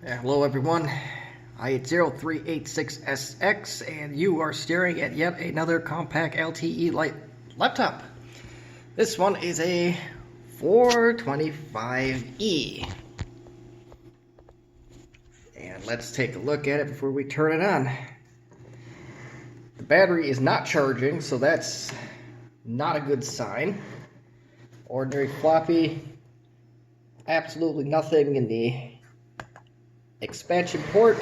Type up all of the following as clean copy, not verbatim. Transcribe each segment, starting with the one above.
Hello everyone, I80-386SX, and you are staring at yet another Compaq LTE Lite laptop. This one is a 425E. And let's take a look at it before we turn it on. The battery is not charging, so that's not a good sign. Ordinary floppy, absolutely nothing in the expansion port,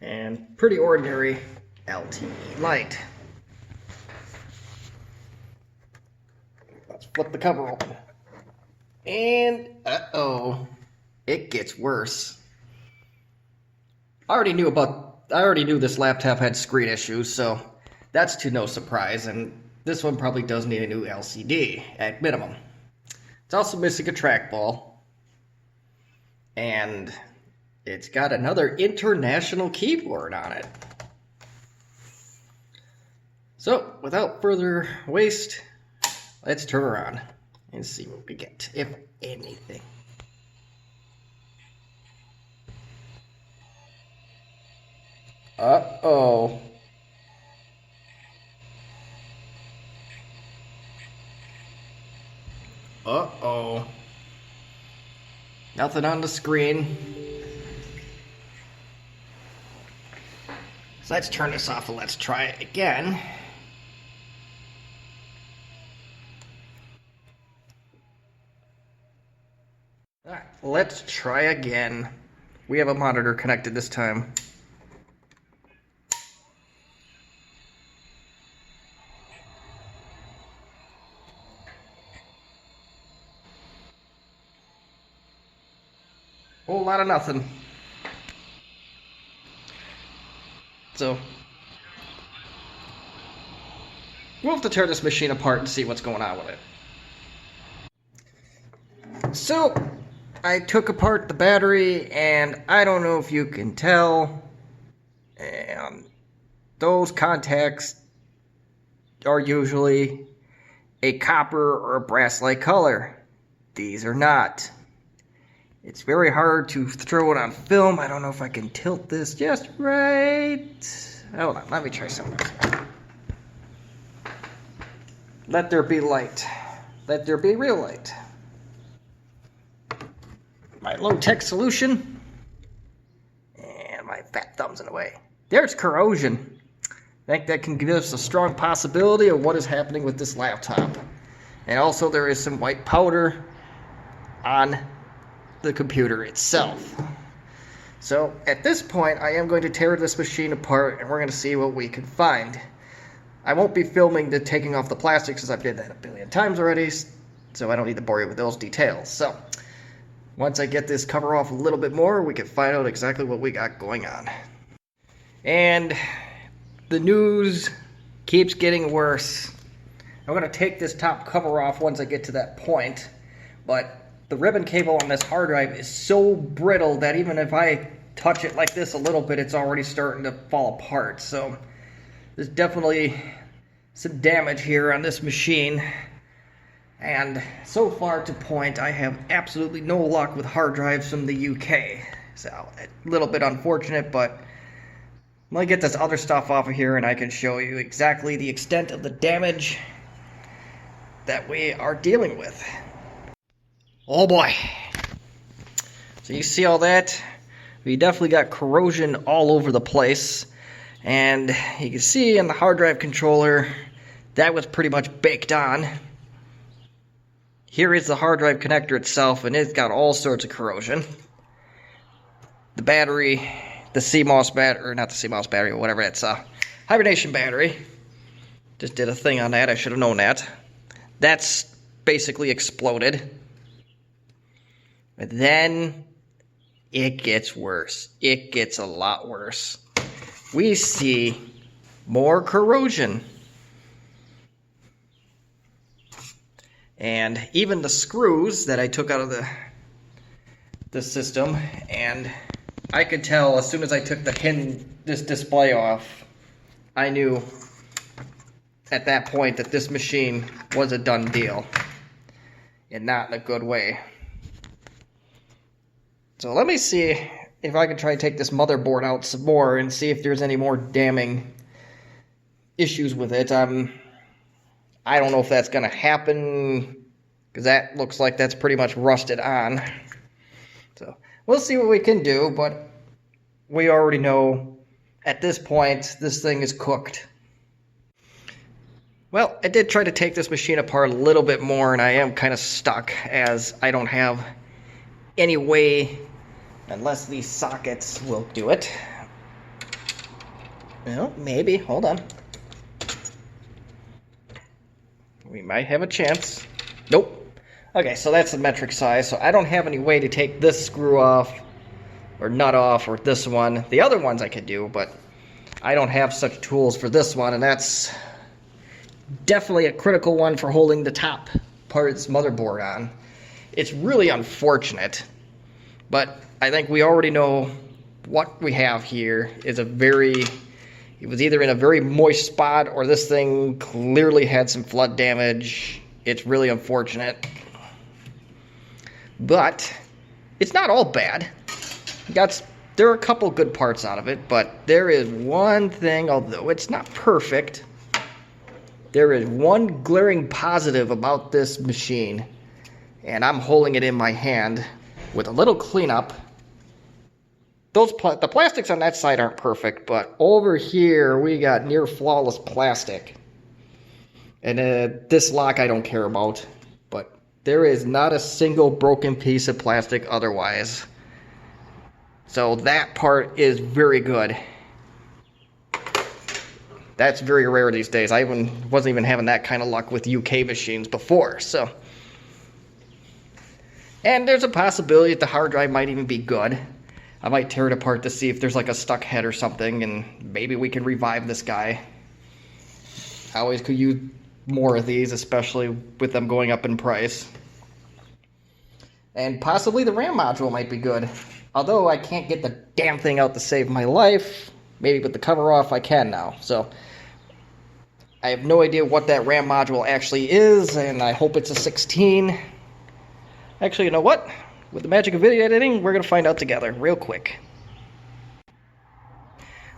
and pretty ordinary LTE Lite. Let's flip the cover open, and it gets worse. I already knew this laptop had screen issues, so that's to no surprise, and this one probably does need a new LCD at minimum. It's also missing a trackball, and it's got another international keyboard on it. So, without further waste, let's turn around and see what we get, if anything. Uh-oh. Uh-oh. Nothing on the screen. So let's turn this off and let's try it again. Alright, let's try again. We have a monitor connected this time. Whole lot of nothing. So we'll have to tear this machine apart and see what's going on with it. So I took apart the battery, and I don't know if you can tell, those contacts are usually a copper or a brass-like color. These are not. It's very hard to throw it on film. I don't know if I can tilt this just right. Hold on, let me try something else. Let there be light. Let there be real light. My low-tech solution. And my fat thumb's in the way. There's corrosion. I think that can give us a strong possibility of what is happening with this laptop. And also there is some white powder on the computer itself. So at this point, I am going to tear this machine apart, and we're going to see what we can find. I won't be filming the taking off the plastic, since I've did that a billion times already, so I don't need to bore you with those details. So once I get this cover off a little bit more, we can find out exactly what we got going on. And the news keeps getting worse. I'm going to take this top cover off once I get to that point, but the ribbon cable on this hard drive is so brittle that even if I touch it like this a little bit, it's already starting to fall apart. So there's definitely some damage here on this machine. And so far to point, I have absolutely no luck with hard drives from the UK. So a little bit unfortunate, but let me get this other stuff off of here and I can show you exactly the extent of the damage that we are dealing with. Oh boy. So you see all that? We definitely got corrosion all over the place. And you can see in the hard drive controller, that was pretty much baked on. Here is the hard drive connector itself, and it's got all sorts of corrosion. The battery, the CMOS battery, or not the CMOS battery, or whatever, it's a hibernation battery. Just did a thing on that, I should have known that. That's basically exploded. But then it gets worse. It gets a lot worse. We see more corrosion. And even the screws that I took out of the system, and I could tell as soon as I took this display off, I knew at that point that this machine was a done deal. and not in a good way. So let me see if I can try to take this motherboard out some more and see if there's any more damning issues with it. I don't know if that's going to happen, because that looks like that's pretty much rusted on. So we'll see what we can do, but we already know at this point this thing is cooked. Well, I did try to take this machine apart a little bit more, and I am kind of stuck as I don't have any way, unless these sockets will do it. Well, maybe. Hold on. We might have a chance. Nope. Okay, so that's the metric size, so I don't have any way to take this screw off, or nut off, or this one. The other ones I could do, but I don't have such tools for this one, and that's definitely a critical one for holding the top part of this motherboard on. It's really unfortunate, but I think we already know what we have here is it was either in a very moist spot, or this thing clearly had some flood damage. It's really unfortunate. But it's not all bad. There are a couple good parts out of it, but there is one thing, although it's not perfect, there is one glaring positive about this machine, and I'm holding it in my hand with a little cleanup. The plastics on that side aren't perfect, but over here we got near flawless plastic. And this lock I don't care about, but there is not a single broken piece of plastic otherwise. So that part is very good. That's very rare these days. I wasn't even having that kind of luck with UK machines before, so. And there's a possibility that the hard drive might even be good. I might tear it apart to see if there's like a stuck head or something, and maybe we can revive this guy. I always could use more of these, especially with them going up in price. And possibly the RAM module might be good. Although I can't get the damn thing out to save my life, maybe with the cover off I can now. So I have no idea what that RAM module actually is, and I hope it's a 16. Actually, you know what? With the magic of video editing, we're going to find out together real quick.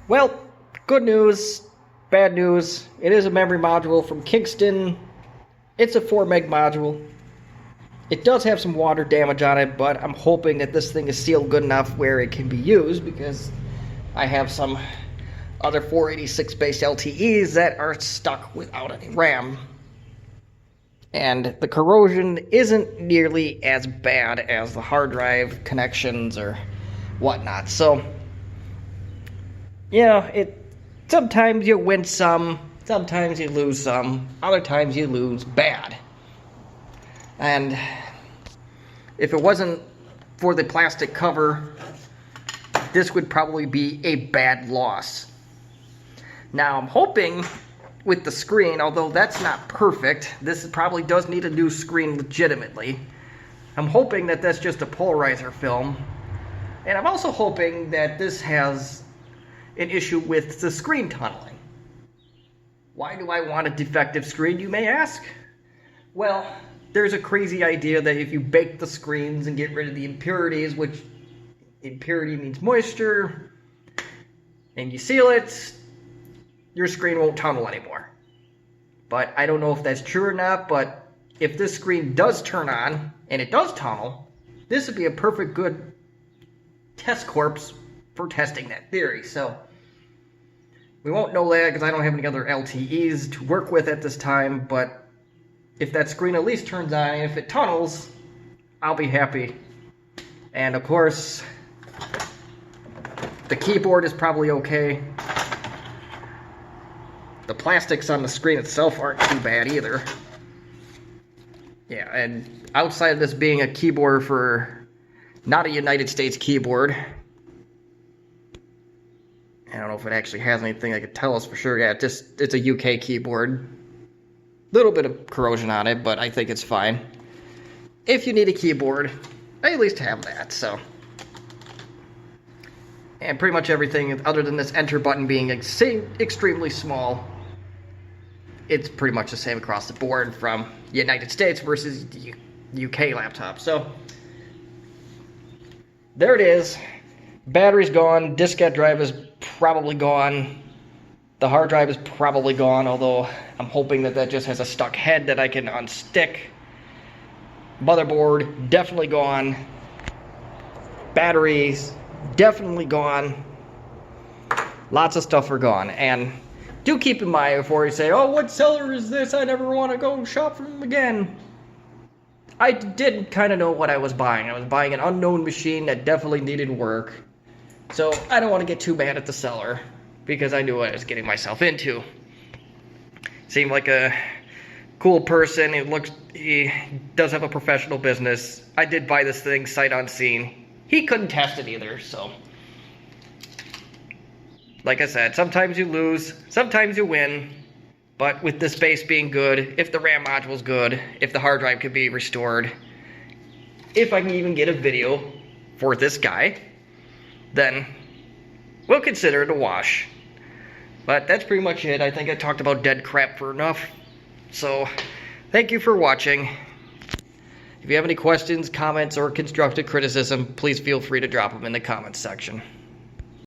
Well, good news, bad news. It is a memory module from Kingston. It's a 4 meg module. It does have some water damage on it, but I'm hoping that this thing is sealed good enough where it can be used, because I have some other 486 based LTEs that are stuck without any RAM. And the corrosion isn't nearly as bad as the hard drive connections or whatnot. So, you know, sometimes you win some, sometimes you lose some, other times you lose bad. And if it wasn't for the plastic cover, this would probably be a bad loss. Now, I'm hoping with the screen, although that's not perfect, this probably does need a new screen legitimately. I'm hoping that that's just a polarizer film. And I'm also hoping that this has an issue with the screen tunneling. Why do I want a defective screen, you may ask? Well, there's a crazy idea that if you bake the screens and get rid of the impurities, which impurity means moisture, and you seal it, your screen won't tunnel anymore. But I don't know if that's true or not, but if this screen does turn on, and it does tunnel, this would be a perfect good test corpse for testing that theory. So we won't know that because I don't have any other LTEs to work with at this time, but if that screen at least turns on, and if it tunnels, I'll be happy. And of course, the keyboard is probably okay. The plastics on the screen itself aren't too bad either. Yeah, and outside of this being a keyboard for not a United States keyboard, I don't know if it actually has anything that could tell us for sure. Yeah, it's a UK keyboard. Little bit of corrosion on it, but I think it's fine. If you need a keyboard, I at least have that, so. And pretty much everything other than this enter button being extremely small, it's pretty much the same across the board from United States versus UK laptop. So there it is. Battery's gone. Diskette drive is probably gone. The hard drive is probably gone, although I'm hoping that just has a stuck head that I can unstick. Motherboard, definitely gone. Batteries, definitely gone. Lots of stuff are gone. And do keep in mind before you say, oh, what seller is this? I never want to go shop from them again. I did kind of know what I was buying. I was buying an unknown machine that definitely needed work. So I don't want to get too mad at the seller, because I knew what I was getting myself into. Seemed like a cool person. He does have a professional business. I did buy this thing sight unseen. He couldn't test it either, so. Like I said, sometimes you lose, sometimes you win. But with this base being good, if the RAM module's good, if the hard drive can be restored, if I can even get a video for this guy, then we'll consider it a wash. But that's pretty much it. I think I talked about dead crap for enough. So, thank you for watching. If you have any questions, comments, or constructive criticism, please feel free to drop them in the comments section.